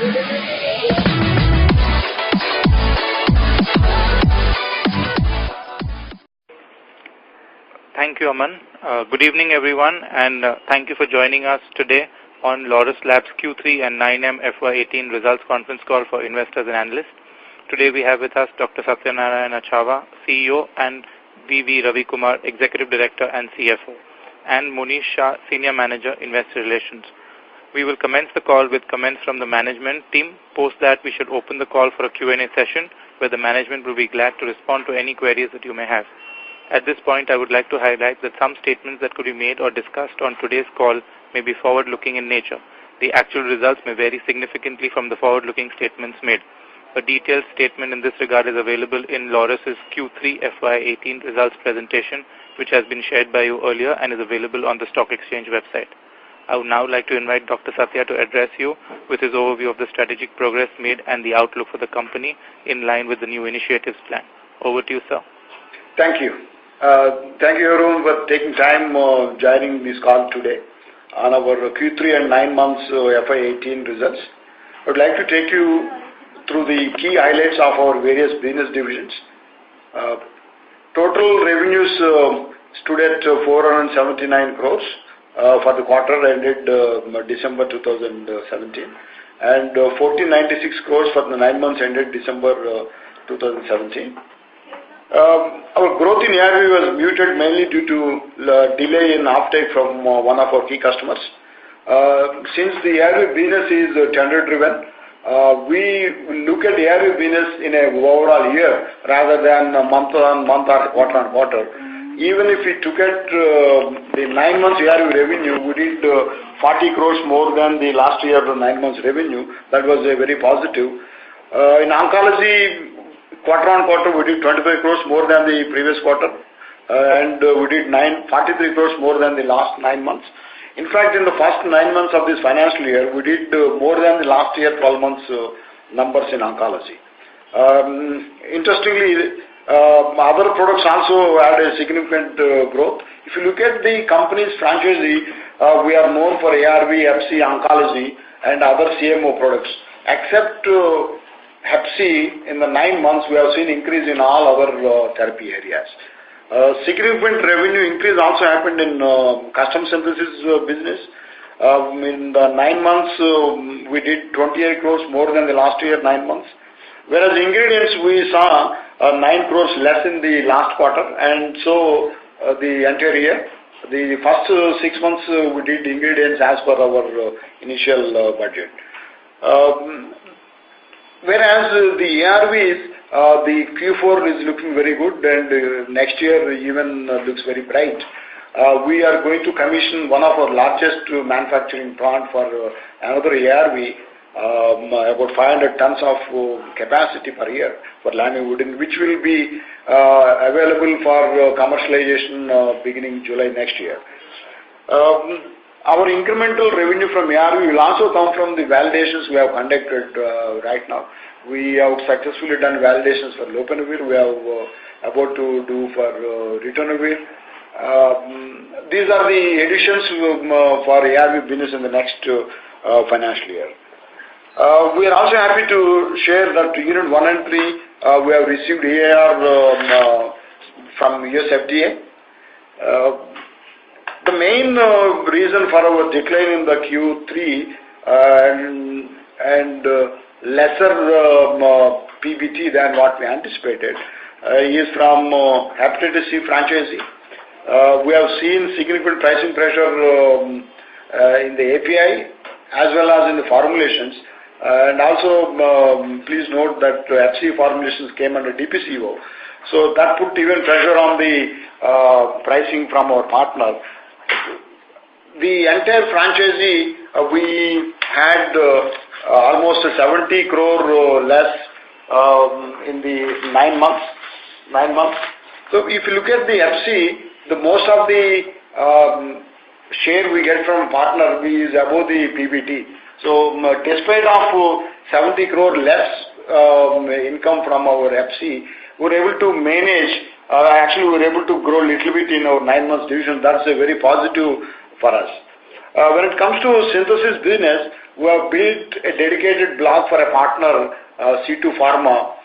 Thank you, Aman. Good evening, everyone, and thank you for joining us today on Laurus Labs Q3 and 9M FY18 results conference call for investors and analysts. Today we have with us Dr. Satyanarayana Chava, CEO, and V.V. Ravi Kumar, Executive Director and CFO, and Munish Shah, Senior Manager, Investor Relations. We will commence the call with comments from the management team. Post that, we should open the call for a Q&A session where the management will be glad to respond to any queries that you may have. At this point, I would like to highlight that some statements that could be made or discussed on today's call may be forward-looking in nature. The actual results may vary significantly from the forward-looking statements made. A detailed statement in this regard is available in Laurus's Q3FY18 results presentation, which has been shared by you earlier and is available on the stock exchange website. I would now like to invite Dr. Satya to address you with his overview of the strategic progress made and the outlook for the company in line with the new initiatives plan. Over to you, sir. Thank you. Thank you, everyone, for taking time joining this call today on our Q3 and 9 months FY18 results. I would like to take you through the key highlights of our various business divisions. Total revenues stood at 479 crores for the quarter ended December 2017 and 1496 crores for the 9 months ended December 2017. Our growth in ARV was muted mainly due to delay in offtake from one of our key customers. Since the ARV business is tender-driven, we look at the ARV business in an overall year rather than month-on-month or quarter-on-quarter. Even if we took at the 9 months ARV revenue, we did 40 crores more than the last year 9 months revenue. That was very positive. In oncology, quarter-on-quarter, we did 25 crores more than the previous quarter, and we did 43 crores more than the last 9 months. In fact, in the first 9 months of this financial year, we did more than the last year 12 months numbers in oncology. Interestingly, other products also had a significant growth. If you look at the company's franchise, we are known for ARV, FC, oncology, and other CMO products. Except Hep C, in the 9 months, we have seen increase in all our therapy areas. Significant revenue increase also happened in custom synthesis business. In the 9 months, we did 28 crores more than the last year 9 months. Whereas ingredients, we saw 9 crores less in the last quarter, and so the entire year. The first 6 months, we did ingredients as per our initial budget. Whereas the ARVs, the Q4 is looking very good, and next year even looks very bright. We are going to commission one of our largest manufacturing plant for another ARV, about 500 tons of capacity per year for lamivudine, which will be available for commercialization beginning July next year. Our incremental revenue from ARV will also come from the validations we have conducted right now. We have successfully done validations for lopinavir. We have about to do for ritonavir. These are the additions for ARV business in the next financial year. We are also happy to share that Unit 1 and 3 we have received EIR from US FDA. The main reason for our decline in the Q3 and lesser PBT than what we anticipated is from hepatitis C franchise. We have seen significant pricing pressure in the API as well as in the formulations. And also, please note that FC formulations came under DPCO. So that put even pressure on the pricing from our partner. The entire franchisee, we had almost 70 crore less in the 9 months. So if you look at the FC, the most of the share we get from partner is above the PBT. So despite of 70 crore less income from our FC, we're able to manage. Actually, we're able to grow a little bit in our 9 months division. That's a very positive for us. When it comes to synthesis business, we have built a dedicated block for a partner, C2 Pharma,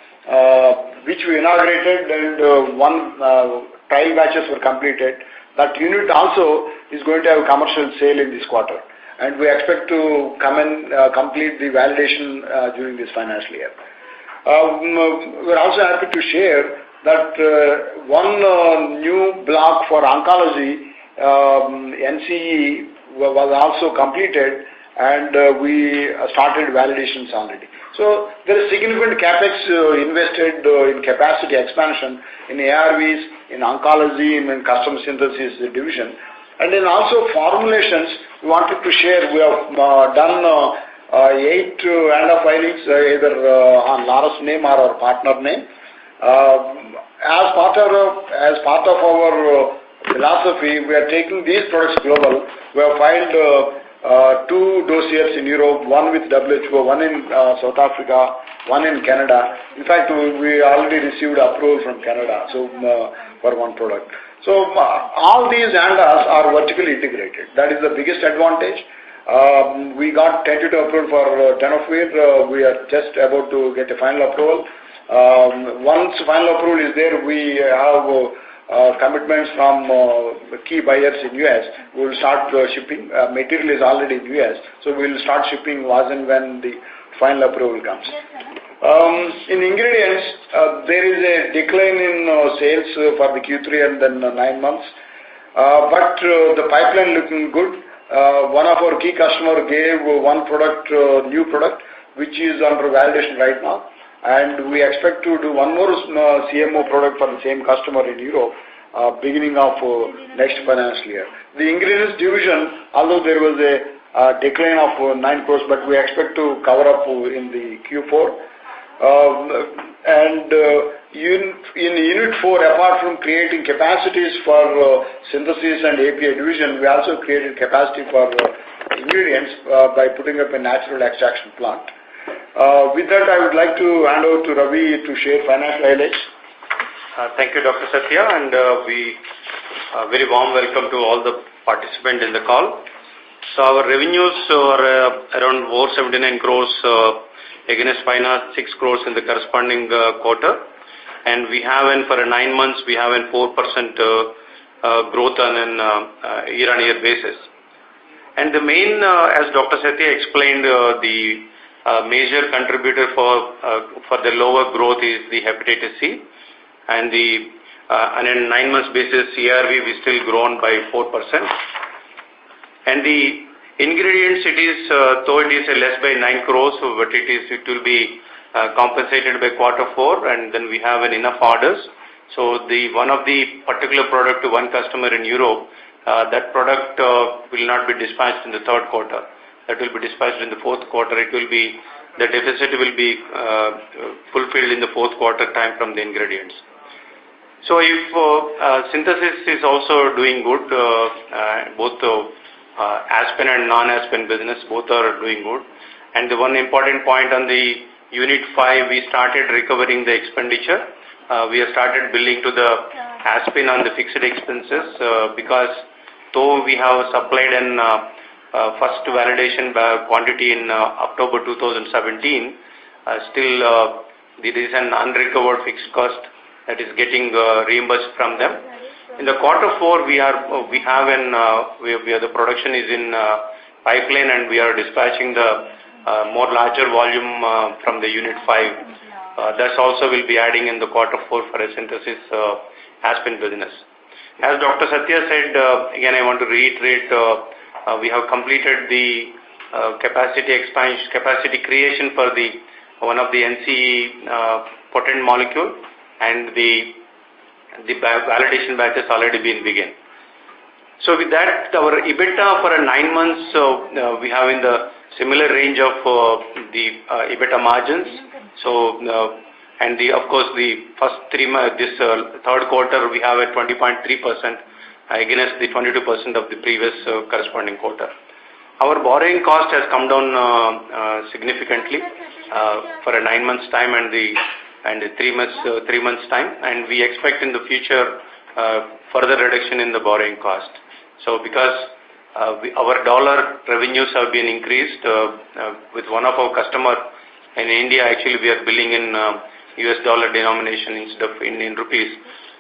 which we inaugurated, and one trial batches were completed. That unit also is going to have commercial sale in this quarter, and we expect to come and complete the validation during this financial year. We're also happy to share that one new block for oncology, NCE, was also completed, and we started validations already. So there is significant capex invested in capacity expansion in ARVs, in oncology, in custom synthesis division. And then also formulations, we wanted to share, we have done 8 ANDA filings, either on Laurus name or our partner name. As part of our philosophy, we are taking these products global. We have filed 2 dossiers in Europe, one with WHO, one in South Africa, one in Canada. In fact, we already received approval from Canada, so for one product. So all these ANDAs are vertically integrated. That is the biggest advantage. We got tentative approval for tenofovir. We are just about to get a final approval. Once final approval is there, we have commitments from key buyers in US. We will start shipping. Material is already in US, so we will start shipping as and when the final approval comes. In ingredients, there is a decline in sales for the Q3 and then 9 months, but the pipeline looking good. One of our key customers gave one product, new product, which is under validation right now. And we expect to do one more CMO product for the same customer in Europe, beginning of next financial year. The ingredients division, although there was a decline of 9 crores, but we expect to cover up in the Q4. In Unit 4, apart from creating capacities for synthesis and API division, we also created capacity for ingredients by putting up a natural extraction plant. With that, I would like to hand over to Ravi to share financial highlights. Thank you, Dr. Satya, and we very warm welcome to all the participants in the call. So our revenues are around 479 crores against 506 crores in the corresponding quarter, and we have, for 9 months, we have a 4% growth on a year-on-year basis. And the main, as Dr. Satya explained, the major contributor for the lower growth is the hepatitis C, and on a 9 months basis, ARV we still grown by 4%. And the ingredients, it is though it is less by 9 crores, but it will be compensated by Q4, and then we have enough orders. So one of the particular product to one customer in Europe, that product will not be dispatched in the third quarter. That will be dispatched in the fourth quarter. The deficit will be fulfilled in the fourth quarter time from the ingredients. So if synthesis is also doing good, both Aspen and non-Aspen business, both are doing good. And the one important point on the Unit 5, we started recovering the expenditure. We have started billing to the Aspen on the fixed expenses because though we have supplied an first validation quantity in October 2017, still there is an unrecovered fixed cost that is getting reimbursed from them. In the Q4, the production is in pipeline, and we are dispatching the more larger volume from the Unit 5. That also will be adding in the Q4 for a synthesis Aspen business. As Dr. Satya said, again I want to reiterate, we have completed the capacity creation for one of the NCE potent molecule, and the validation batch has already been begun. So with that, our EBITDA for 9 months, we have in the similar range of the EBITDA margins. So and of course the first 3 months, this third quarter, we have a 20.3% against the 22% of the previous corresponding quarter. Our borrowing cost has come down significantly for a 9 months time and 3 months time, and we expect in the future further reduction in the borrowing cost. So because our dollar revenues have been increased with one of our customer in India. Actually, we are billing in US dollar denomination instead of Indian rupees.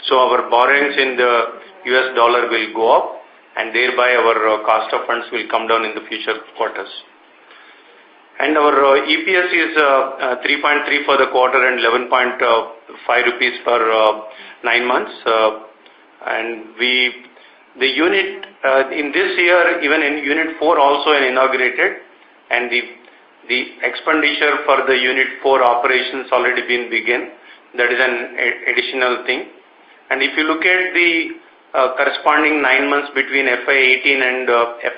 So our borrowings in the US dollar will go up, and thereby our cost of funds will come down in the future quarters. And our EPS is 3.3 for the quarter and 11.5 rupees for 9 months. And the unit in this year, even in Unit 4 also inaugurated, and the expenditure for the Unit 4 operations already been begun. That is an additional thing. And if you look at the corresponding 9 months between FY18 and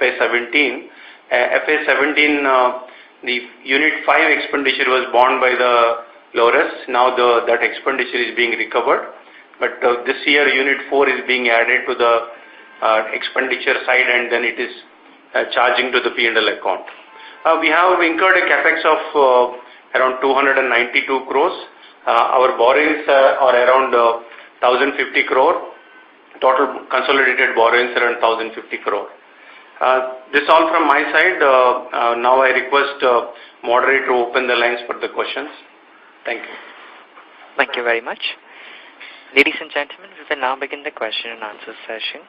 FY17, FY17 the Unit 5 expenditure was borne by the Laurus. Now that expenditure is being recovered. But this year Unit 4 is being added to the expenditure side, and then it is charging to the P&L account. We have incurred a capex of around 292 crores. Our borrowings are around 1050 crore. Total consolidated borrowings are around 1050 crore. This all from my side. Now I request moderator to open the lines for the questions. Thank you. Thank you very much. Ladies and gentlemen, we will now begin the question and answer session.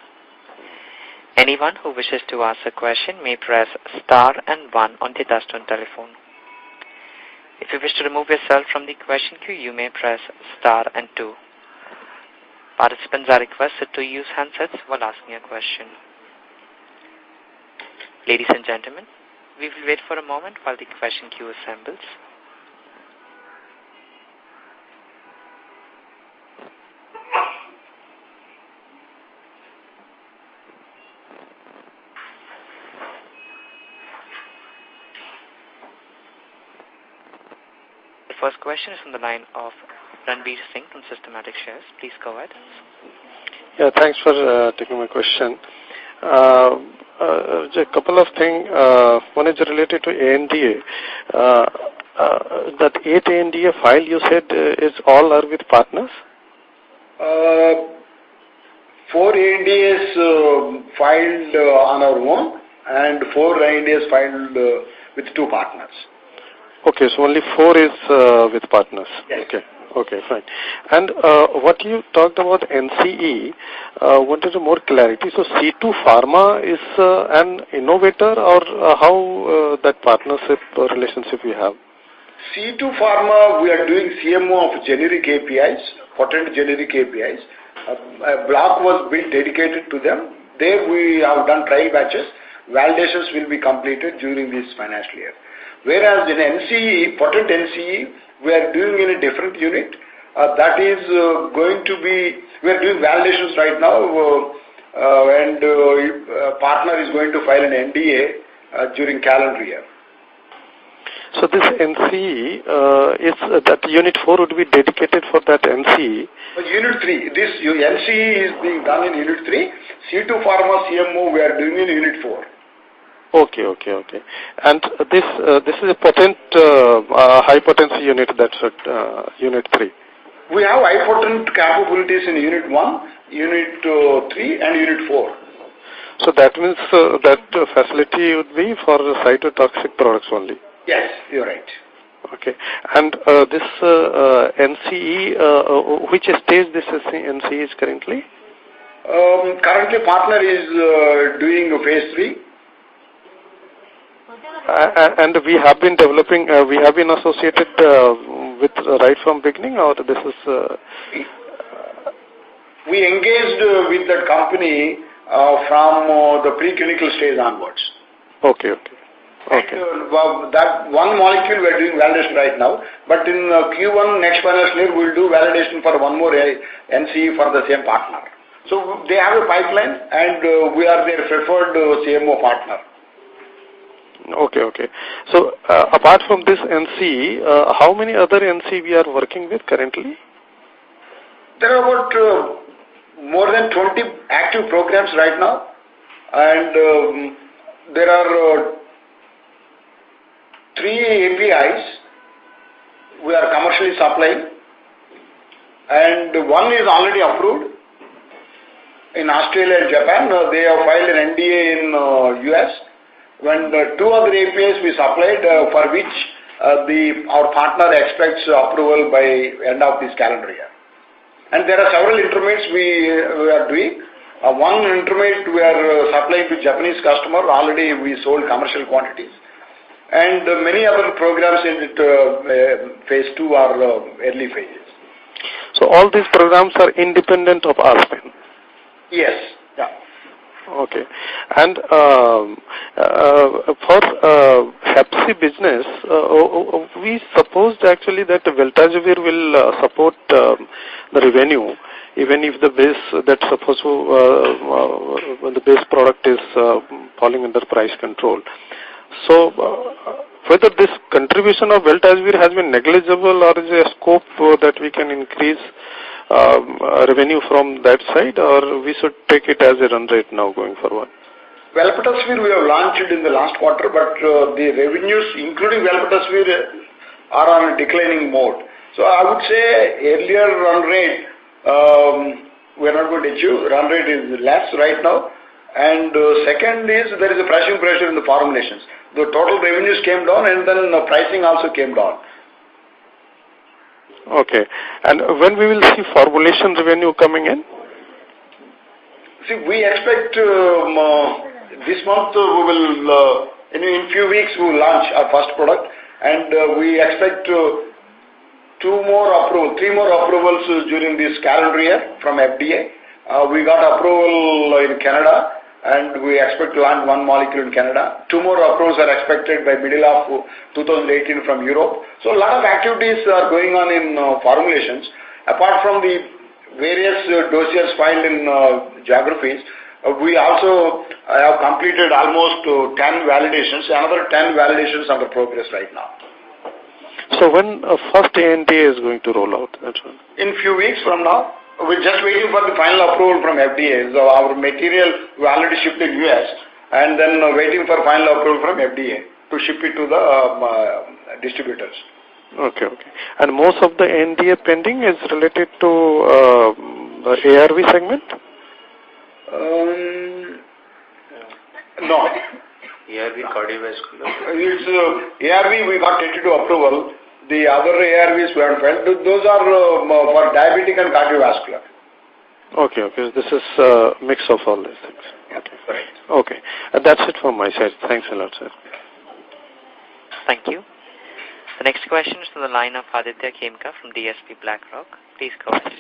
Anyone who wishes to ask a question may press star and 1 on the touchtone telephone. If you wish to remove yourself from the question queue, you may press star and 2. Participants are requested to use handsets while asking a question. Ladies and gentlemen, we will wait for a moment while the question queue assembles. The first question is from the line of Ranveer Singh from Systematic Shares. Please go ahead. Yeah, thanks for taking my question. A couple of things. One is related to ANDA. That 8 ANDA file you said is all are with partners? 4 ANDAs filed on our own, and 4 ANDAs filed with 2 partners. Okay, so only 4 is with partners. Yes. Okay, fine. And what you talked about NCE, wanted more clarity. So C2 Pharma is an innovator, or how that partnership relationship we have? C2 Pharma, we are doing CMO of generic APIs, potent generic APIs. A block was built dedicated to them. There we have done trial batches. Validations will be completed during this financial year. Whereas in NCE, potent NCE, we are doing in a different unit. That is going to be, we are doing validations right now, and partner is going to file an NDA during calendar year. So this NCE, is that Unit 4 would be dedicated for that NCE? Unit 3. This NCE is being done in Unit 3. C2 Pharma CMO we are doing in Unit 4. Okay. And this is a potent, high potency unit, that's at Unit 3. We have high potent capabilities in Unit 1, Unit 3 and Unit 4. So that means that facility would be for cytotoxic products only? Yes, you're right. Okay. And this NCE, which stage this NCE is currently? Currently partner is doing phase 3. And we have been developing, we have been associated with right from beginning, or this is... We engaged with that company from the preclinical stage onwards. Okay. And, that one molecule we are doing validation right now, but in Q1 next financial year we will do validation for one more NCE for the same partner. So they have a pipeline, and we are their preferred CMO partner. Okay. So apart from this NCE, how many other NCE we are working with currently? There are about more than 20 active programs right now, and there are 3 APIs we are commercially supplying, and 1 is already approved, in Australia and Japan. They have filed an NDA in US. When the 2 other APIs we supplied, for which our partner expects approval by end of this calendar year. And there are several intermediates we are doing. One intermediate we are supplying to Japanese customer. Already we sold commercial quantities. And many other programs in phase 2 are early phases. So all these programs are independent of Aspen? Yes. Yeah. Okay. And for Hep C business, we supposed actually that Veltazivir will support the revenue, even if the base that suppose when the base product is falling under price control. So whether this contribution of Veltazivir has been negligible, or is there a scope that we can increase revenue from that side, or we should take it as a run rate now going forward? Velpatasvir we have launched in the last quarter, but the revenues, including Velpatasvir, are on a declining mode. So I would say earlier run rate, we are not going to achieve. Run rate is less right now. And second is there is a pricing pressure in the formulations. The total revenues came down, and then pricing also came down. Okay. And when we will see formulation revenue coming in? See, we expect this month we will, in few weeks we will launch our first product, and we expect 3 more approvals during this calendar year from FDA. We got approval in Canada, and we expect to launch 1 molecule in Canada. 2 more approvals are expected by middle of 2018 from Europe. So a lot of activities are going on in formulations. Apart from the various dossiers filed in geographies, we also have completed almost 10 validations. Another 10 validations under progress right now. So when first ANDA is going to roll out? That's one. In few weeks from now. We're just waiting for the final approval from FDA. So our material we already shipped in US, and then waiting for final approval from FDA to ship it to the distributors. Okay. And most of the NDA pending is related to the ARV segment? No. ARV cardiovascular. It's ARV we got tentative approval. The other ARVs we haven't filed. Those are for diabetic and cardiovascular. Okay. This is a mix of all these things. Okay. Right. Okay. That's it from my side. Thanks a lot, sir. Thank you. The next question is from the line of Aditya Khemka from DSP BlackRock. Please go ahead.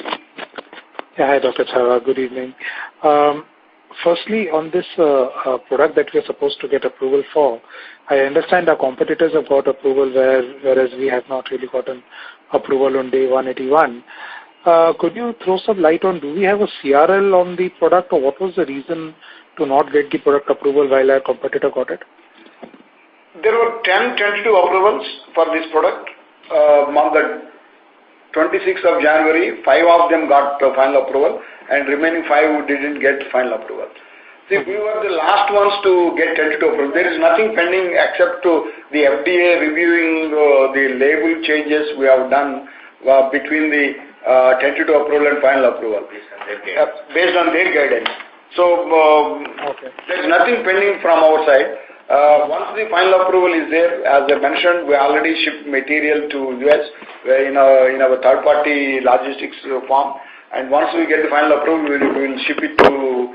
Yeah, hi, Dr. Chava. Good evening. Firstly, on this product that we are supposed to get approval for, I understand our competitors have got approval whereas we have not really gotten approval on day 181. Could you throw some light on, do we have a CRL on the product, or what was the reason to not get the product approval while our competitor got it? There were 10 tentative approvals for this product. On the 26th of January, 5 of them got final approval, and remaining 5 didn't get final approval. See, we were the last ones to get tentative approval. There is nothing pending except the FDA reviewing the label changes we have done between the tentative approval and final approval based on their guidance. So there is nothing pending from our side. Once the final approval is there, as I mentioned, we already shipped material to US in our third-party logistics form. And once we get the final approval, we will ship it to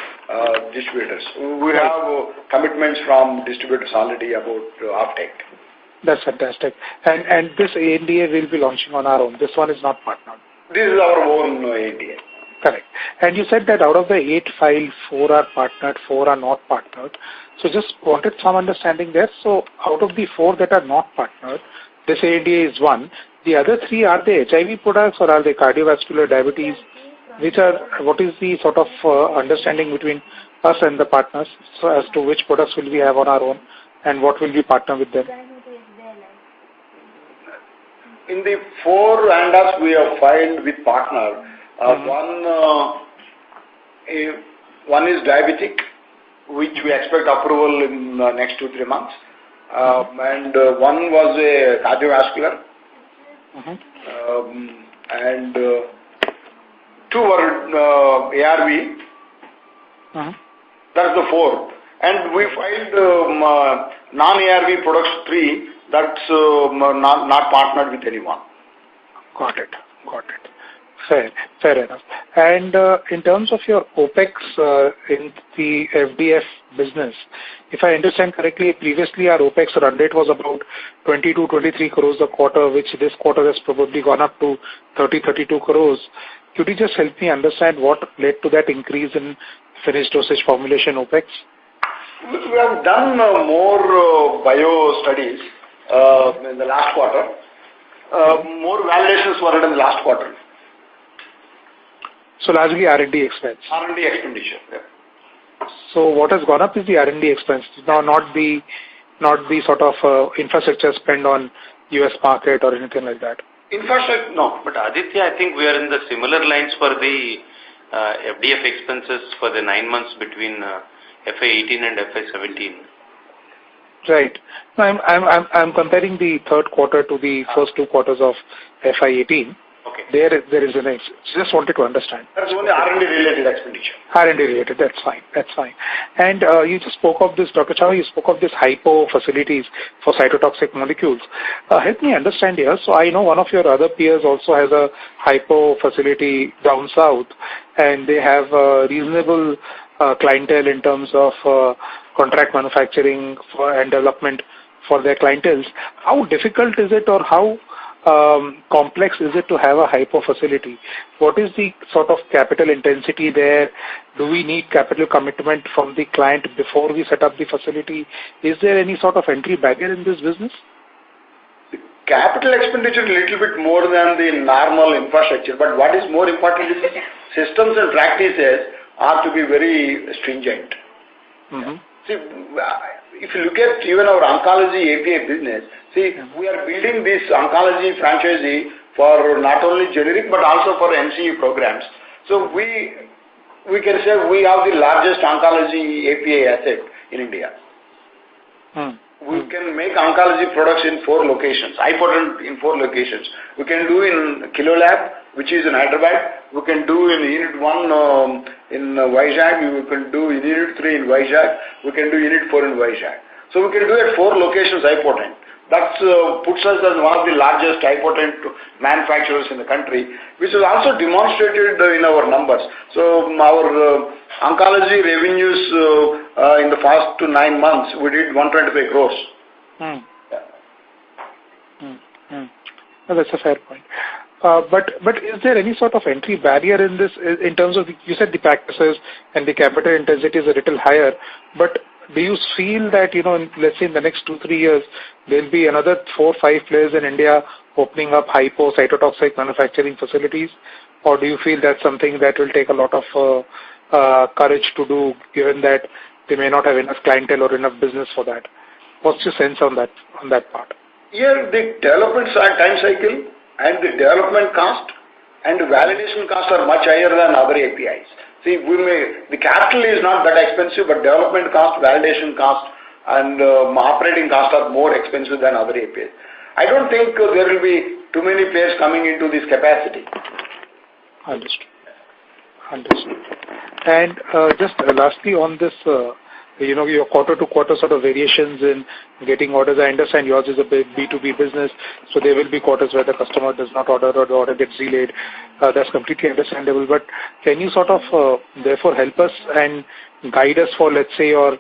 distributors. We have commitments from distributors already about offtake. That's fantastic. And this ANDA will be launching on our own. This one is not partnered. This is our own ANDA. Correct. And you said that out of the 8 filed, 4 are partnered, 4 are not partnered. So just wanted some understanding there. So out of the 4 that are not partnered, this ANDA is one. The other 3, are they HIV products or are they cardiovascular, diabetes? What is the sort of understanding between us and the partners so as to which products will we have on our own and what will we partner with them? In the 4 ANDAs we have filed with partner, one is diabetic, which we expect approval in the next 2-3 months. And one was a cardiovascular. And 2 were ARV, That's the 4th. And we filed non-ARV products 3. That's not partnered with anyone. Got it. Fair enough. And in terms of your OPEX in the FDF business, if I understand correctly, previously our OPEX run rate was about 20 to 23 crores a quarter, which this quarter has probably gone up to 32 crores. Could you just help me understand what led to that increase in finished dosage formulation OPEX? We have done more bio studies in the last quarter. More validations were done in the last quarter. So largely R&D expense. R&D expenditure. Yeah. So what has gone up is the R&D expense, not the sort of infrastructure spend on US market or anything like that. Infrastructure, no. But Aditya, I think we are in the similar lines for the FDF expenses for the 9 months between FY18 and FY17. Right. No, I'm comparing the third quarter to the first 2 quarters of FY18. Okay. There is an just wanted to understand. That's only R&D related expenditure. R&D related, that's fine. And you just spoke of this, Dr. Chava, you spoke of this hypo facilities for cytotoxic molecules. Help me understand here. So I know one of your other peers also has a hypo facility down south, and they have reasonable clientele in terms of contract manufacturing and development for their clienteles. How difficult is it, or how complex is it to have a hypo facility? What is the sort of capital intensity there? Do we need capital commitment from the client before we set up the facility? Is there any sort of entry barrier in this business? The capital expenditure is a little bit more than the normal infrastructure, but what is more important is systems and practices are to be very stringent. See, if you look at even our oncology API business, we are building this oncology franchisee for not only generic but also for NCE programs. So we can say we have the largest oncology API asset in India. We can make oncology products in 4 locations, high-potent in 4 locations. We can do in Kilo Lab, which is in Hyderabad. We can do in Unit 1 in Vizag. We can do in Unit 3 in Vizag. We can do Unit 4 in Vizag. So we can do at 4 locations high-potent. That puts us as one of the largest high-potent manufacturers in the country, which is also demonstrated in our numbers. So our oncology revenues in the first 9 months, we did 125 crores. No, that's a fair point. But is there any sort of entry barrier in this, in terms of, you said the practices and the capital intensity is a little higher, but do you feel that, let's say in the next 2-3 years, there'll be another 4-5 players in India opening up hypo cytotoxic manufacturing facilities? Or do you feel that's something that will take a lot of courage to do, given that they may not have enough clientele or enough business for that? What's your sense on that part? Here, the development time cycle and the development cost and the validation costs are much higher than other APIs. See, the capital is not that expensive, but development cost, validation cost, and operating costs are more expensive than other APIs. I don't think there will be too many players coming into this capacity. Understood. And just lastly on this, your quarter-to-quarter sort of variations in getting orders. I understand yours is a big B2B business, so there will be quarters where the customer does not order or the order gets delayed. That's completely understandable. But can you sort of therefore help us and guide us for, let's say, your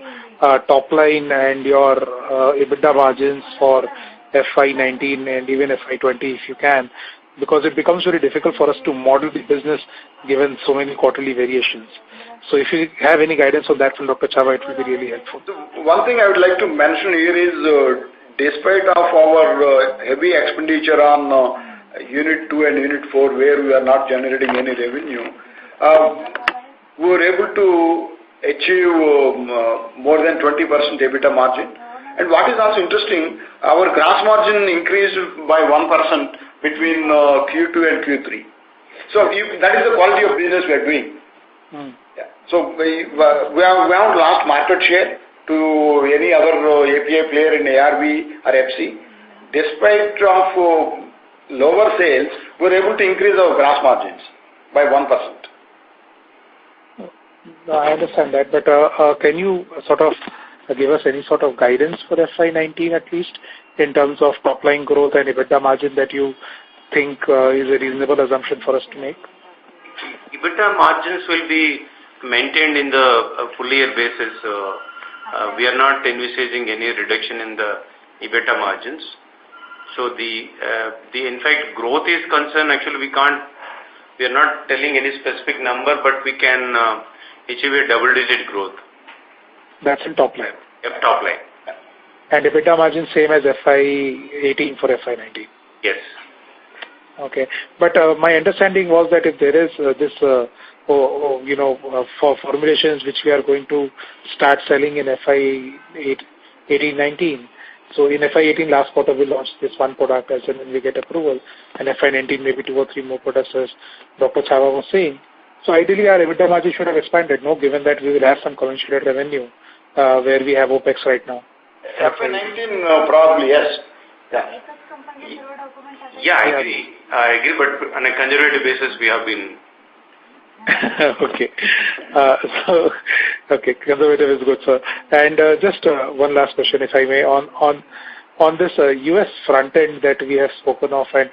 top line and your EBITDA margins for FY19 and even FY20 if you can, because it becomes very difficult for us to model the business given so many quarterly variations. So if you have any guidance on that from Dr. Chava, it will be really helpful. One thing I would like to mention here is, despite of our heavy expenditure on Unit 2 and Unit 4, where we are not generating any revenue, we were able to achieve more than 20% EBITDA margin. And what is also interesting, our gross margin increased by 1% between Q2 and Q3. So that is the quality of business we are doing. Yeah. So we haven't lost market share to any other API player in ARV or FC. Despite of lower sales, we were able to increase our gross margins by 1%. No, I understand that, but can you sort of give us any sort of guidance for FY19 at least in terms of top line growth and EBITDA margin that you think is a reasonable assumption for us to make? EBITDA margins will be maintained in the full year basis. We are not envisaging any reduction in the EBITDA margins. So in fact, growth is concerned, actually we are not telling any specific number, but we can achieve a double-digit growth. That's in top line? Yep, top line. And EBITDA margin same as FY18 for FY19? Yes. Okay. But my understanding was that if there is for formulations which we are going to start selling in FY18-19, so in FY18 last quarter we launched this one product as and when we get approval, and FY19 maybe 2 or 3 more products as Dr. Chava was saying. So ideally our EBITDA margin should have expanded, no, given that we will have some commensurate revenue where we have OPEX right now. FY19 probably, yes. Yeah. Yeah, I agree, but on a conservative basis we have been. Okay. Okay, conservative is good, sir. And just one last question, if I may, on this US front end that we have spoken of, and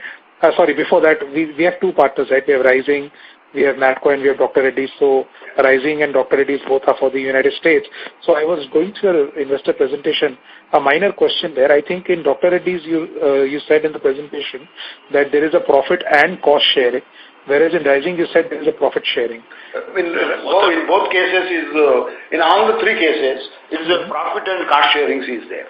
sorry, before that, we have 2 partners, right? We have Rising, we have NATCO, and we have Dr. Reddy's. So Rising and Dr. Reddy's both are for the United States. So I was going through your investor presentation. A minor question there. I think in Dr. Reddy's you said in the presentation that there is a profit and cost sharing, whereas in Rising you said there is a profit sharing. In both cases, in all the 3 cases, it's a profit and cost sharing is there.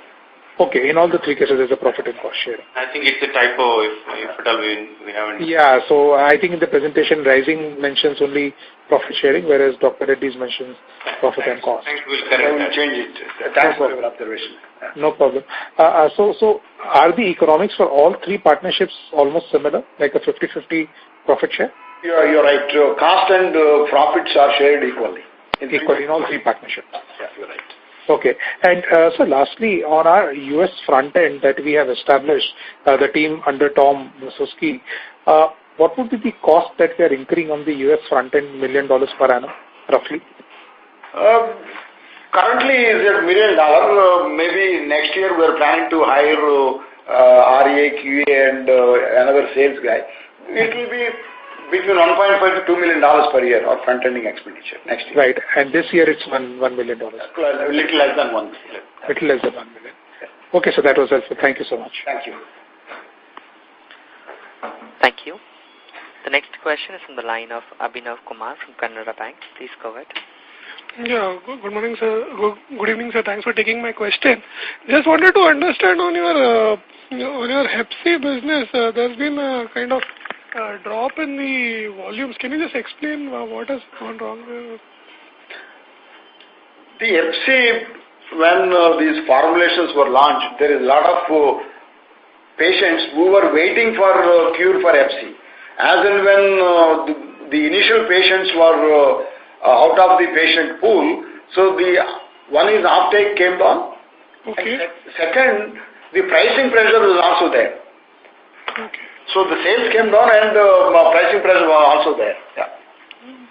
Okay, in all the 3 cases there's a profit and cost sharing. I think it's a typo if at all we haven't. Yeah, so I think in the presentation Rising mentions only profit sharing, whereas Dr. Reddy's mentions profit and cost. Thanks, we'll change it. Thanks for your observation. No problem. So are the economics for all 3 partnerships almost similar, like a 50-50 profit share? You're right. Cost and profits are shared equally. Equally in all 3 partnerships. Yeah, you're right. Okay. And so lastly, on our US front end that we have established, the team under Tom Musoski, what would be the cost that we are incurring on the US front end, $1 million per annum, roughly? Currently is $1 million. Maybe next year we are planning to hire RA, QA and another sales guy. It will be between $1.5 to $2 million per year of front-ending expenditure next year. Right. And this year it's $1 million. A little less than 1 million. Little less than 1 million. Okay, so that was helpful. Thank you so much. Thank you. Thank you. The next question is from the line of Abhinav Kumar from Canara Bank. Please go ahead. Yeah, good morning, sir. Good evening, sir. Thanks for taking my question. Just wanted to understand on your Hep C business, there's been a kind of drop in the volumes. Can you just explain what has gone wrong there? The Hep C, when these formulations were launched, there is a lot of patients who were waiting for cure for Hep C. As and when the initial patients were out of the patient pool, so one is uptake came down. Okay. And second, the pricing pressure was also there. Okay. So the sales came down and pricing pressure was also there.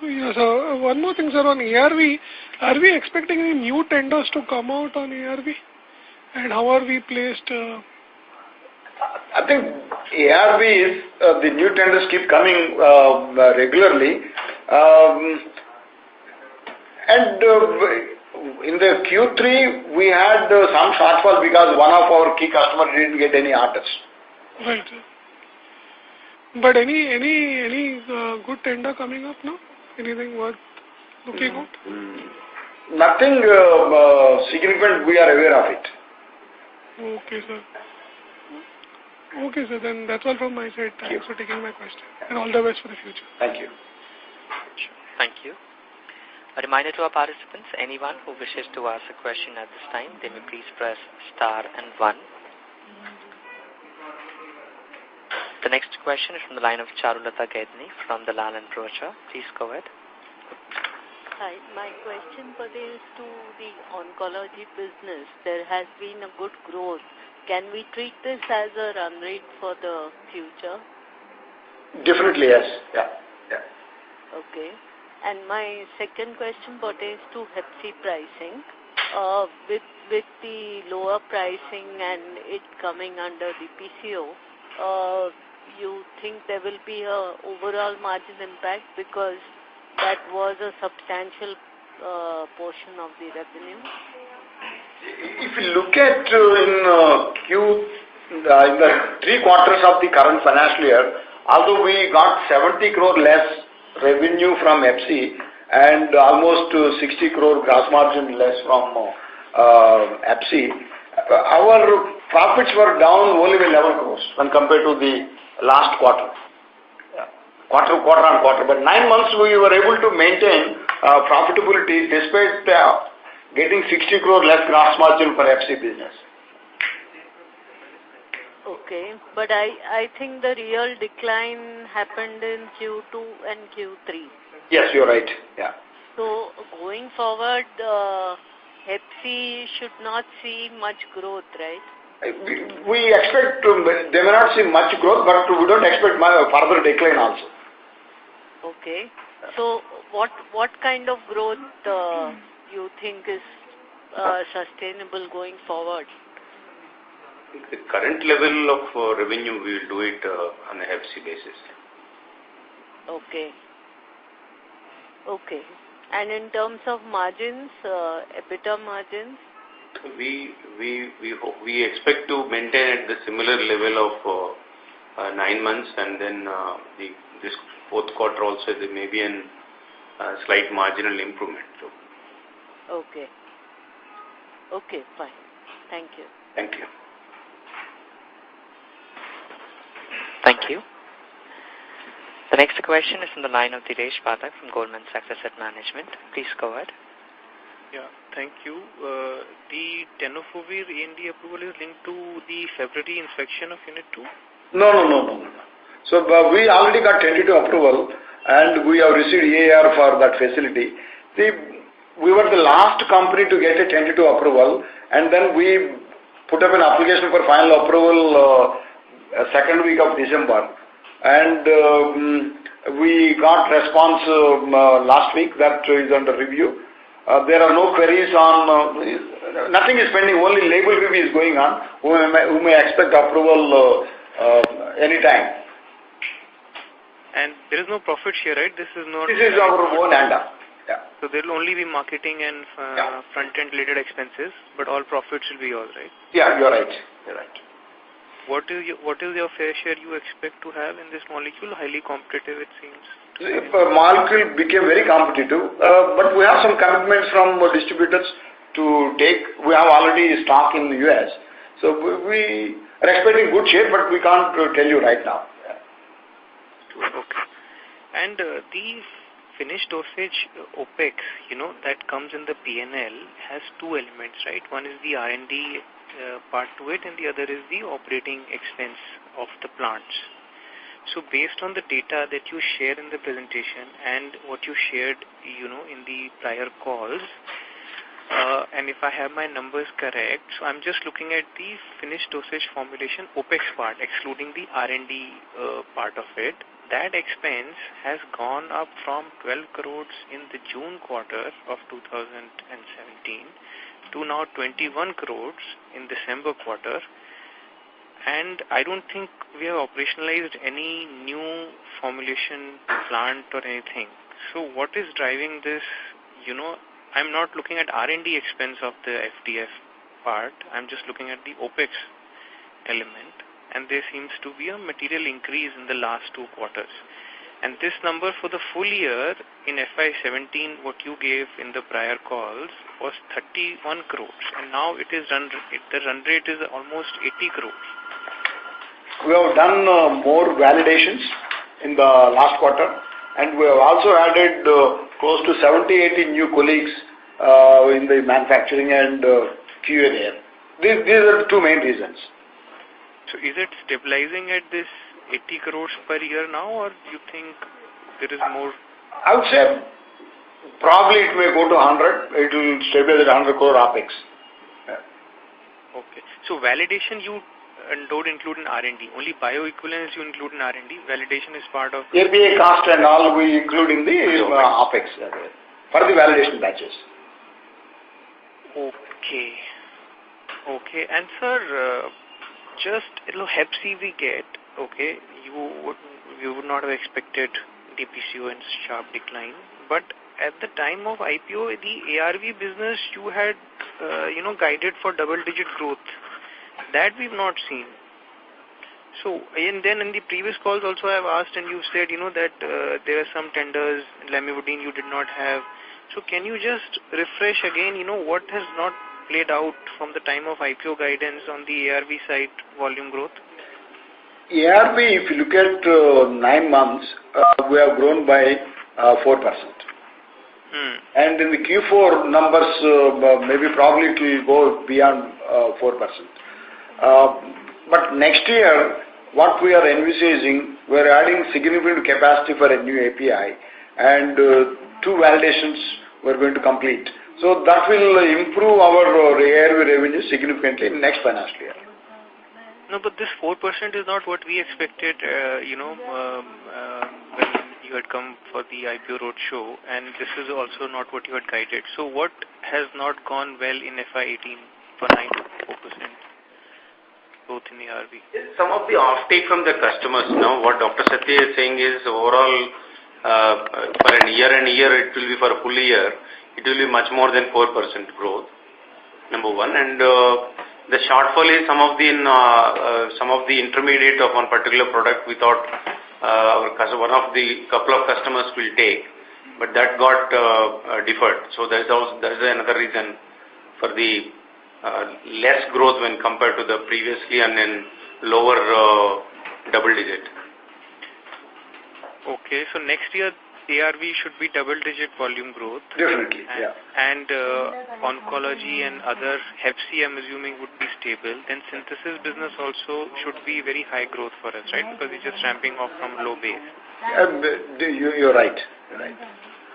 Yeah, so one more thing, sir, on ARV, are we expecting any new tenders to come out on ARV? And how are we placed? I think ARVs, the new tenders keep coming regularly. And in the Q3, we had some shortfall because one of our key customers didn't get any orders. Right. But any good tender coming up now? Anything worth looking out? Nothing significant. We are aware of it. Okay, sir. Okay, sir. Then that's all from my side. Thanks for taking my question. And all the best for the future. Thank you. Thank you. A reminder to our participants, anyone who wishes to ask a question at this time, they may please press star and 1. The next question is from the line of Charulata Gaidni from the Lal & Broacha. Please go ahead. Hi, my question pertains to the oncology business. There has been a good growth. Can we treat this as a run rate for the future? Definitely, yes. Yeah. Okay. And my second question pertains to Hep C pricing. With the lower pricing and it coming under the PCO, you think there will be a overall margin impact because that was a substantial portion of the revenue? If you look at in the 3 quarters of the current financial year, although we got 70 crore less revenue from FC and almost 60 crore gross margin less from FC, our profits were down only by 11 crores when compared to the last quarter. Quarter on quarter. But 9 months we were able to maintain profitability despite getting 60 crore less gross margin for FC business. Okay, but I think the real decline happened in Q2 and Q3. Yes, you're right. Yeah. So going forward, Hep C should not see much growth, right? We expect they may not see much growth, but we don't expect further decline also. Okay. So what kind of growth you think is sustainable going forward? The current level of revenue, we will do it on a FC basis. Okay. Okay. And in terms of margins, EBITDA margins? We expect to maintain at the similar level of 9 months, and then this fourth quarter also there may be a slight marginal improvement. So. Okay. Okay, fine. Thank you. Thank you. Thank you. The next question is from the line of Dinesh Pathak from Goldman Sachs Asset Management. Please go ahead. Yeah, thank you. The tenofovir ANDA approval is linked to the February inspection of Unit 2? No. So we already got tentative approval and we have received EAR for that facility. We were the last company to get a tentative approval, and then we put up an application for final approval second week of December, and we got response last week that is under review. There are no queries on, nothing is pending, only label review is going on. We may expect approval anytime. And there is no profit share, right? This is our own ANDA. Yeah. So there will only be marketing and front-end related expenses, but all profits will be yours, right? Yeah, you're right. What is your fair share you expect to have in this molecule? Highly competitive, it seems. The molecule became very competitive, but we have some commitments from distributors to take. We have already stock in the US, so we are expecting good share, but we can't tell you right now. Okay. And the finished dosage OPEX, that comes in the P&L has 2 elements, right? One is the R&D part to it, and the other is the operating expense of the plants. So based on the data that you share in the presentation and what you shared, in the prior calls, and if I have my numbers correct, so I'm just looking at the finished dosage formulation OPEX part, excluding the R&D part of it. That expense has gone up from 12 crores in the June quarter of 2017 to now 21 crores in December quarter. And I don't think we have operationalized any new formulation plant or anything. So what is driving this? I'm not looking at R&D expense of the FDF part. I'm just looking at the OPEX element. And there seems to be a material increase in the last 2 quarters. And this number for the full year in FY17, what you gave in the prior calls, was 31 crores. And now the run rate is almost 80 crores. We have done more validations in the last quarter, and we have also added close to 70-80 new colleagues in the manufacturing and QA there. These are the 2 main reasons. So is it stabilizing at this 80 crores per year now, or do you think there is more? I would say probably it may go to 100. It will stabilize at 100 crore OPEX. Okay. So validation, you don't include in R&D. Only bioequivalence you include in R&D. Validation is part of... API cost and all we include in the OPEX for the validation batches. Okay. Okay. And sir, just Hep C we get, okay, you would not have expected DPCO and sharp decline, but at the time of IPO, the ARV business you had, guided for double-digit growth. That we've not seen. So, and then in the previous calls also I have asked, and you've said, that there are some tenders, lamivudine you did not have. So can you just refresh again, what has not played out from the time of IPO guidance on the ARV side volume growth? ARV, if you look at 9 months, we have grown by 4%. And in the Q4 numbers, maybe probably it will go beyond 4%. But next year, what we are envisaging, we are adding significant capacity for a new API, and 2 validations we are going to complete. So that will improve our ARV revenue significantly in next financial year. No, but this 4% is not what we expected, when you had come for the IPO roadshow, and this is also not what you had guided. So what has not gone well in FY18 for 9 to 4% growth in the ARV? Some of the offtake from the customers. Now, what Dr. Satya is saying is overall, for a year and year, it will be for a full year, it will be much more than 4% growth, number one. And the shortfall is some of the intermediate of one particular product we thought one of the couple of customers will take, but that got deferred. So that is another reason for the less growth when compared to the previously and in lower double digit. Okay, so next year ARV should be double-digit volume growth. Definitely, And oncology and other Hep C, I'm assuming, would be stable. Then synthesis business also should be very high growth for us, right? Because it's just ramping off from low base. You're right. You're right.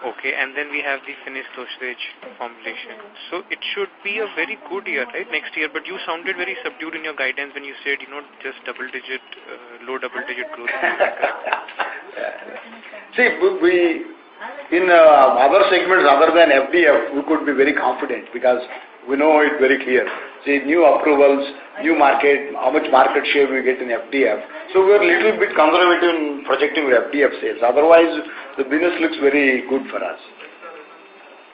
Okay, and then we have the finished dosage formulation. So it should be a very good year, right, next year. But you sounded very subdued in your guidance when you said, just double-digit, low double-digit growth. See, we in other segments other than FDF, we could be very confident because we know it very clear. See, new approvals, new market, how much market share we get in FDF. So we are a little bit conservative in projecting FDF sales. Otherwise, the business looks very good for us.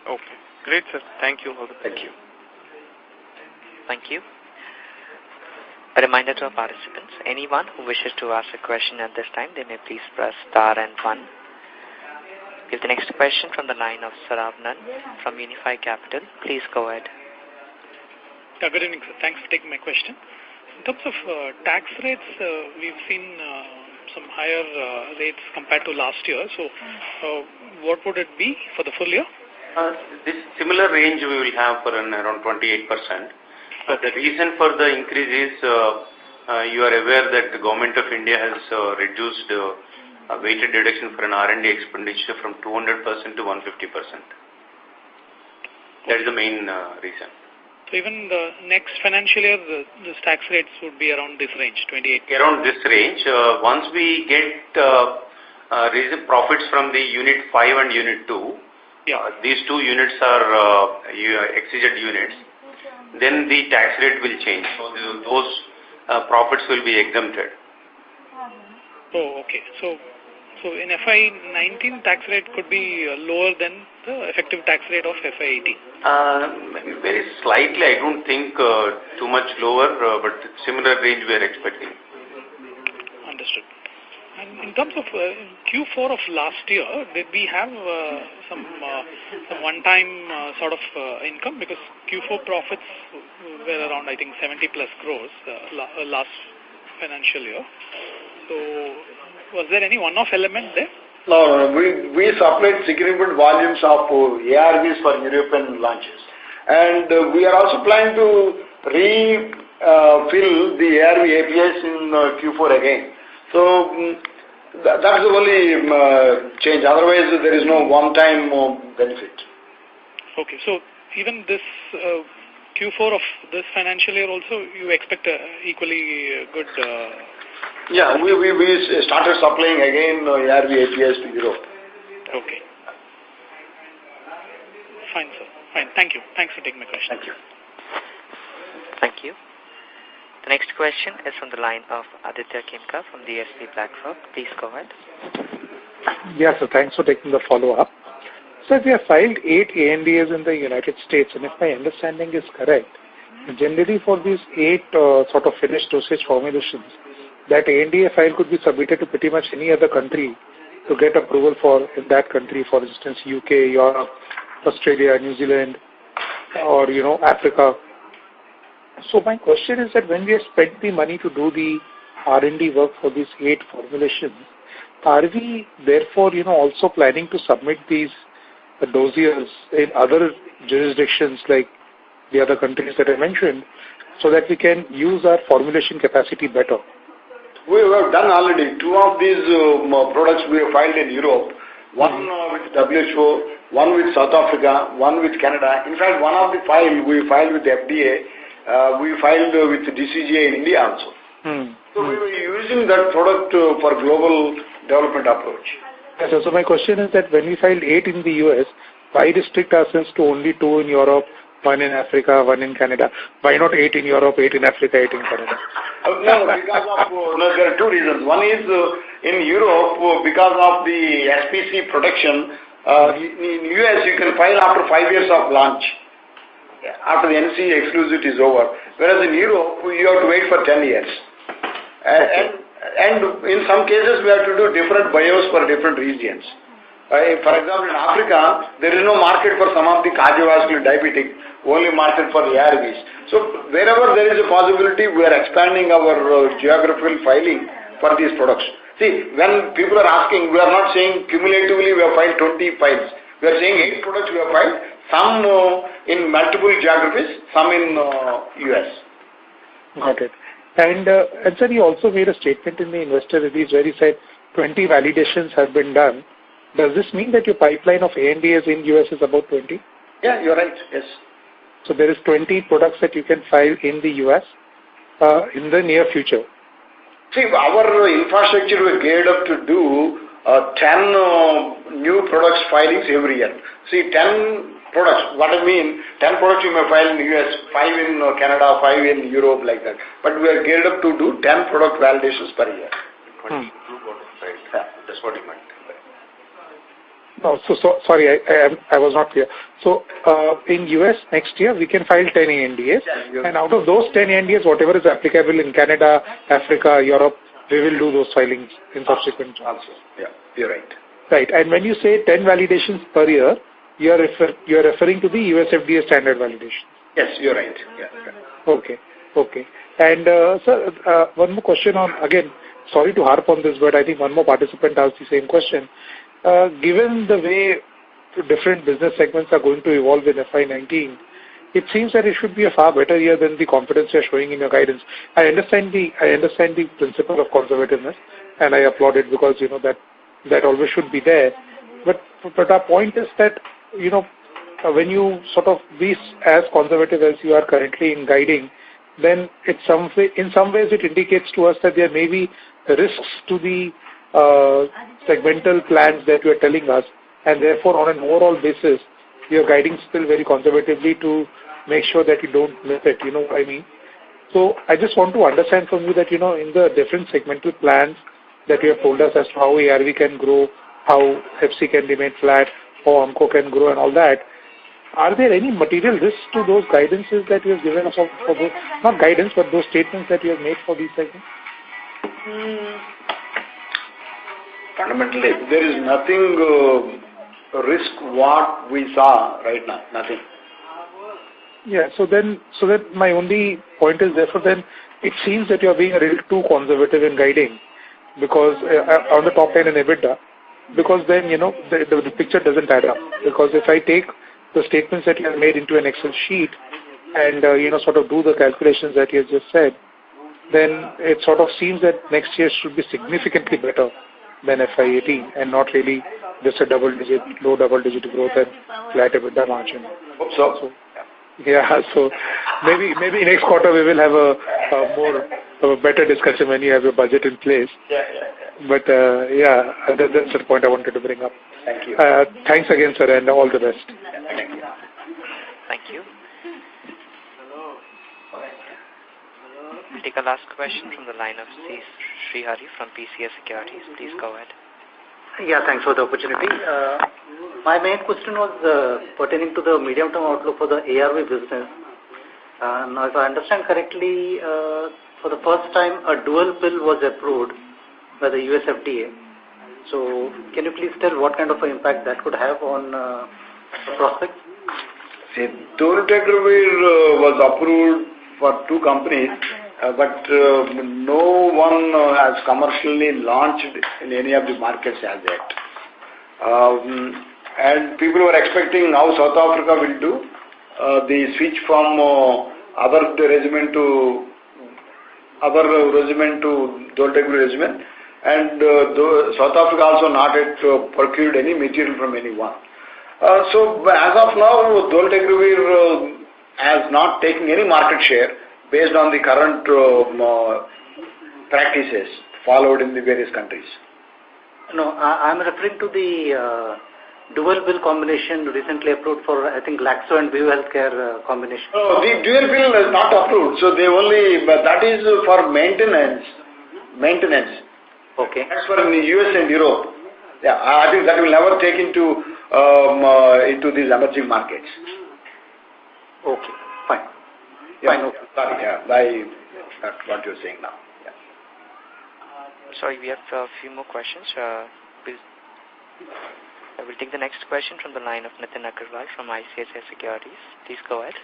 Okay. Great, sir. Thank you. Thank you. Thank you. A reminder to our participants, anyone who wishes to ask a question at this time, they may please press star and 1. We have the next question from the line of Saravnan from Unifi Capital. Please go ahead. Good evening, sir. Thanks for taking my question. In terms of tax rates, we've seen some higher rates compared to last year. So what would it be for the full year? This similar range we will have for around 28%. The reason for the increase is you are aware that the Government of India has reduced weighted deduction for an R&D expenditure from 200% to 150%. That is the main reason. So even the next financial year, the tax rates would be around this range, 28%? Around this range. Once we get profits from the Unit 5 and Unit 2, these 2 units are exigent units, then the tax rate will change. So those profits will be exempted. Oh, okay. So in FY19, tax rate could be lower than the effective tax rate of FY18? Very slightly. I don't think too much lower, but similar range we are expecting. Understood. And in terms of Q4 of last year, did we have some one-time sort of income? Because Q4 profits were around, I think, 70 plus crores last financial year. So was there any one-off element there? No. We supplied significant volumes of ARVs for European launches. And we are also planning to refill the ARV APIs in Q4 again. So that's the only change. Otherwise, there is no one-time benefit. Okay. So even this Q4 of this financial year also, you expect equally good... Yeah, we started supplying again ARV APIs to Europe. Okay. Fine, sir. Fine. Thank you. Thanks for taking my question. Thank you. Thank you. The next question is from the line of Aditya Kimka from the SP platform. Please go ahead. Yeah, so thanks for taking the follow-up. So we have filed 8 ANDAs in the United States, and if my understanding is correct, generally for these 8 sort of finished dosage formulations, that ANDA file could be submitted to pretty much any other country to get approval for in that country, for instance, UK, Europe, Australia, New Zealand, or, Africa. So my question is that when we have spent the money to do the R&D work for these 8 formulations, are we therefore, also planning to submit these dossiers in other jurisdictions like the other countries that I mentioned, so that we can use our formulation capacity better? We have done already 2 of these products we have filed in Europe, one with WHO, one with South Africa, one with Canada. In fact, one of the file we filed with the FDA, we filed with DCGI in India also. So we were using that product for global development approach. Yes, so my question is that when we filed 8 in the US, why restrict ourselves to only 2 in Europe, 1 in Africa, 1 in Canada? Why not 8 in Europe, 8 in Africa, 8 in Canada? No, because of, there are 2 reasons. One is in Europe, because of the SPC protection, in US you can file after 5 years of launch, after the NC exclusivity is over. Whereas in Europe, you have to wait for 10 years. And in some cases, we have to do different bios for different regions. For example, in Africa, there is no market for some of the cardiovascular diabetic, only market for the ARVs. So wherever there is a possibility, we are expanding our geographical filing for these products. See, when people are asking, we are not saying cumulatively we have filed 20 files. We are saying 8 products we have filed, some in multiple geographies, some in US. Got it. And sir, you also made a statement in the investor release where you said 20 validations have been done. Does this mean that your pipeline of ANDAs in US is about 20? Yeah, you're right, yes. So there is 20 products that you can file in the US in the near future. See, our infrastructure was geared up to do 10 new products filings every year. See, 10 products, what I mean, 10 products you may file in the US, 5 in Canada, 5 in Europe, like that. But we are geared up to do 10 product validations per year. 22 products, right? Yeah, that's what you meant. No, so sorry, I was not clear. So in US next year, we can file 10 ANDAs, and out of those 10 ANDAs, whatever is applicable in Canada, Africa, Europe, we will do those filings in subsequent times. Also, yeah, you're right. Right, and when you say 10 validations per year, you are referring to the US FDA standard validation. Yes, you're right. Yeah. Okay. And sir, one more question on, again, sorry to harp on this, but I think one more participant asked the same question. Given the way different business segments are going to evolve in FY19, it seems that it should be a far better year than the confidence you are showing in your guidance. I understand the principle of conservativeness, and I applaud it because that always should be there. But our point is that when you sort of be as conservative as you are currently in guiding, then in some ways it indicates to us that there may be risks to the segmental plans that you are telling us, and therefore on an overall basis, you are guiding still very conservatively to make sure that you don't miss it, you know what I mean? So I just want to understand from you that, in the different segmental plans that you have told us as to how ARV can grow, how FC can remain flat, how Onco can grow and all that, are there any material risks to those guidances that you have given us for those, not guidance, but those statements that you have made for these segments? Fundamentally, there is nothing risk what we saw right now, nothing. Yeah, so that my only point is therefore then it seems that you are being a little too conservative in guiding because on the top line and EBITDA, because then, the picture doesn't add up. Because if I take the statements that you have made into an Excel sheet and, sort of do the calculations that you have just said, then it sort of seems that next year should be significantly better than FY18 and not really just a low double-digit growth and flat EBITDA margin. Hope so. Yeah, so maybe next quarter we will have a better discussion when you have your budget in place. Yeah. But that's the point I wanted to bring up. Thank you. Thanks again, sir, and all the best. Thank you. Thank you. We'll take a last question from the line of C. Srihari from PCS Securities. Please go ahead. Yeah, thanks for the opportunity. My main question was pertaining to the medium-term outlook for the ARV business. Now, if I understand correctly, for the first time, a dual pill was approved by the US FDA. So, can you please tell what kind of an impact that could have on the prospects? See, dolutegravir was approved for 2 companies, but no one has commercially launched in any of the markets as yet. And people were expecting how South Africa will do the switch from other regimen to dolutegravir regimen, and South Africa also not yet procured any material from anyone. So as of now, dolutegravir has not taken any market share based on the current practices followed in the various countries. No, I'm referring to the dual bill combination recently approved for, I think, Glaxo and Vivo Healthcare combination. Oh, the dual bill is not approved, so they only, but that is for maintenance. Okay. That's for in the US and Europe. Yeah, I think that will never take into these emerging markets. Okay, fine. Yeah, fine. Okay. Sorry, that's what you're saying now. Yeah. Sorry, we have a few more questions. Please. We'll take the next question from the line of Nitin Agarwal from ICICI Securities. Please go ahead.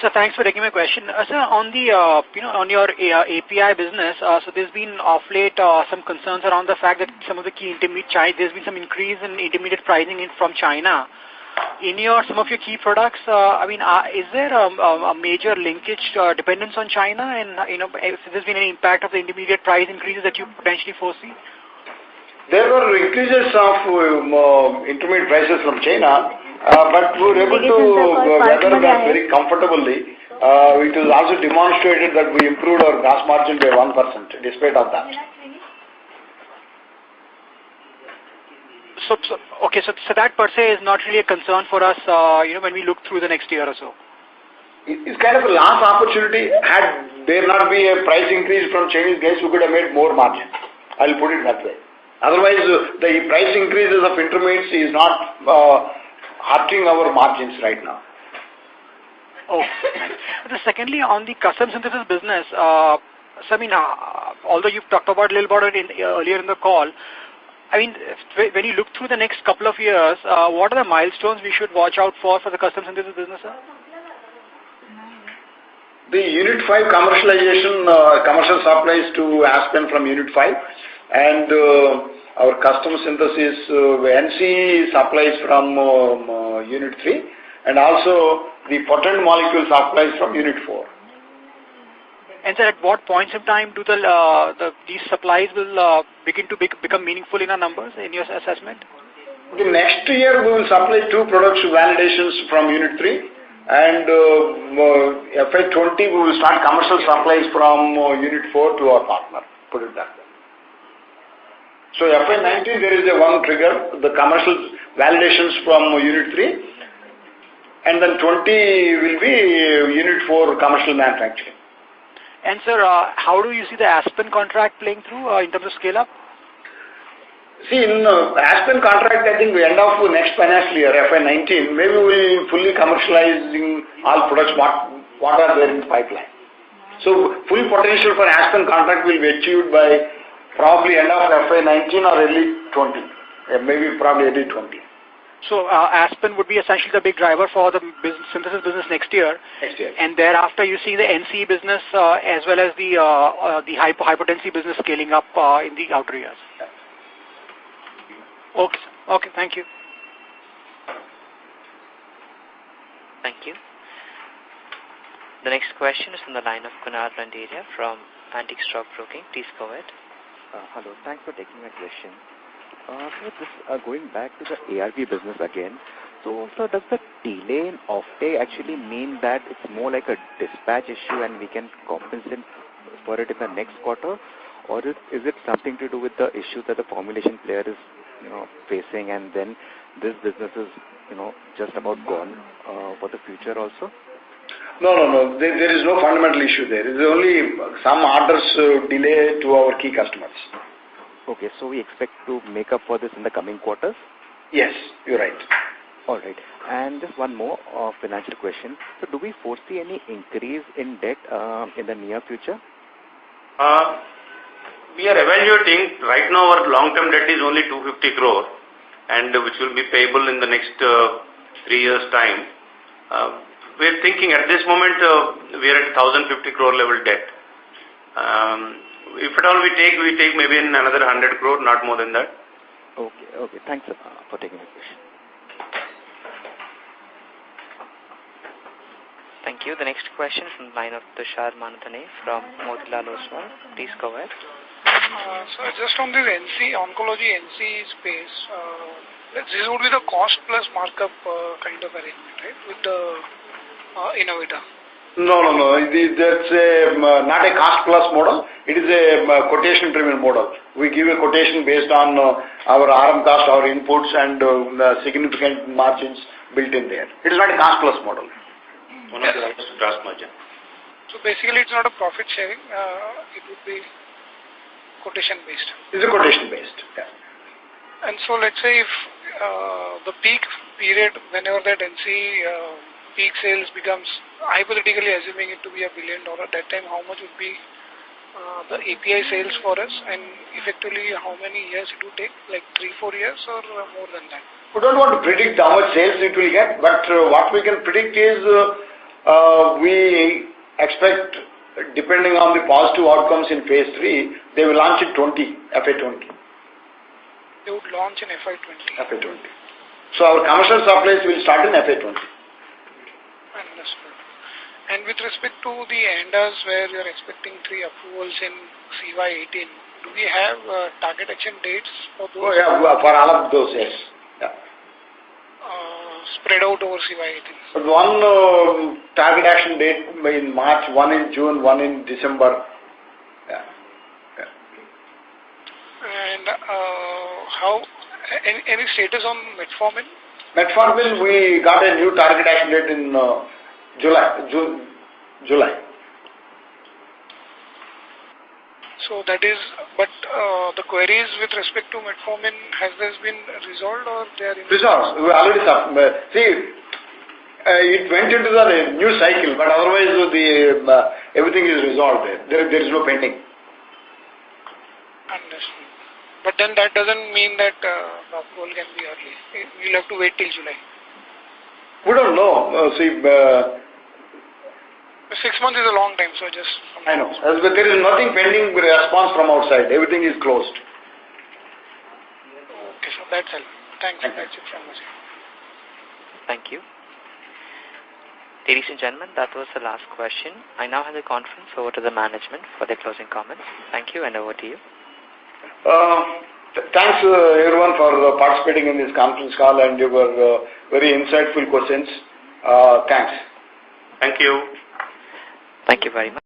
So thanks for taking my question. Sir, on the on your API business, so there's been of late some concerns around the fact that some of the key there's been some increase in intermediate pricing from China. In some of your key products, is there a major linkage dependence on China, and if there's been any impact of the intermediate price increases that you potentially foresee? There were increases of intermediate prices from China, but we were able to weather that very comfortably. It was also demonstrated that we improved our gross margin by 1% despite of that. So that per se is not really a concern for us, when we look through the next year or so. It's kind of a lost opportunity. Had there not be a price increase from Chinese guys, we could have made more margin. I'll put it that way. Otherwise, the price increases of intermediates is not hurting our margins right now. Okay. Secondly, on the custom synthesis business, although you've talked about a little about it earlier in the call, when you look through the next couple of years, what are the milestones we should watch out for the custom synthesis business, sir? The Unit 5 commercialization, commercial supplies to Aspen from Unit 5, and our custom synthesis NC supplies from Unit 3, and also the potent molecule supplies from Unit 4. And sir, at what points of time do these supplies will begin to become meaningful in our numbers, in your assessment? The next year we will supply 2 products validations from Unit 3, and FY20 we will start commercial supplies from Unit 4 to our partner, put it that way. So FY19 there is one trigger, the commercial validations from Unit 3, and then 20 will be Unit 4 commercial manufacturing. And sir, how do you see the Aspen contract playing through in terms of scale up? See, in Aspen contract, I think the end of next financial year, FY19, maybe we will fully commercializing all products what are there in the pipeline. So full potential for Aspen contract will be achieved by probably end of FY19 or early 20, maybe probably early 20. So Aspen would be essentially the big driver for the synthesis business next year. Next year. And thereafter you see the NC business as well as the high potency business scaling up in the outer years. Yeah. Okay, sir. Okay, thank you. Thank you. The next question is from the line of Kunal Randeria from Antique Stock Broking. Please go ahead. Hello, thanks for taking my question. So this, going back to the ARV business again, So, sir, does the delay in offtake actually mean that it's more like a dispatch issue and we can compensate for it in the next quarter? Or is it something to do with the issue that the formulation player is, facing, and then this business is, just about gone for the future also? No. There is no fundamental issue there. There is only some orders delay to our key customers. Okay, so we expect to make up for this in the coming quarters? Yes, you're right. All right. And just one more financial question. So do we foresee any increase in debt in the near future? We are evaluating. Right now our long-term debt is only 250 crore and which will be payable in the next 3 years' time. We are thinking at this moment we are at 1,050 crore level debt. If at all we take maybe in another 100 crore, not more than that. Okay. Thanks for taking the question. Thank you. The next question from the line of Tushar Manudhane from Motilal Oswal. Please go ahead. So just on this oncology NC space, this would be the cost plus markup kind of arrangement, right, with the innovator? No. That's not a cost plus model. It is a quotation driven model. We give a quotation based on our RM cost, our inputs, and significant margins built in there. It is not a cost plus model. One of the largest gross margin. So basically it's not a profit sharing, it would be quotation based. It's a quotation based, yeah. And so let's say if the peak period, whenever that NC peak sales becomes, hypothetically assuming it to be $1 billion, that time how much would be the API sales for us, and effectively how many years it would take, like 3-4 years or more than that? We don't want to predict how much sales it will get, but what we can predict is we expect, depending on the positive outcomes in phase 3, they will launch in FY20. They would launch in FY20. So our commercial supplies will start in FY20. Understood. And with respect to the ANDAs where you're expecting 3 approvals in CY18, do we have target action dates for those? Oh yeah, for all of those, yes. Yeah. Spread out over CY18. One target action date in March, one in June, one in December. Yeah. And how, any status on metformin? Metformin, we got a new target action date in July. So that is, but the queries with respect to metformin, has this been resolved or they are in? Resolved. We already it went into the new cycle, but otherwise everything is resolved there. There is no pending. Understood. But then that doesn't mean that the approval can be early. We'll have to wait till July. We don't know. 6 months is a long time, so just... I know. But there is nothing pending response from outside. Everything is closed. Okay, so that's all. Thanks. That's it from my side. Thank you. Ladies and gentlemen, that was the last question. I now hand the conference over to the management for their closing comments. Thank you, and over to you. Thanks everyone for participating in this conference call and your very insightful questions. Thanks. Thank you. Thank you very much.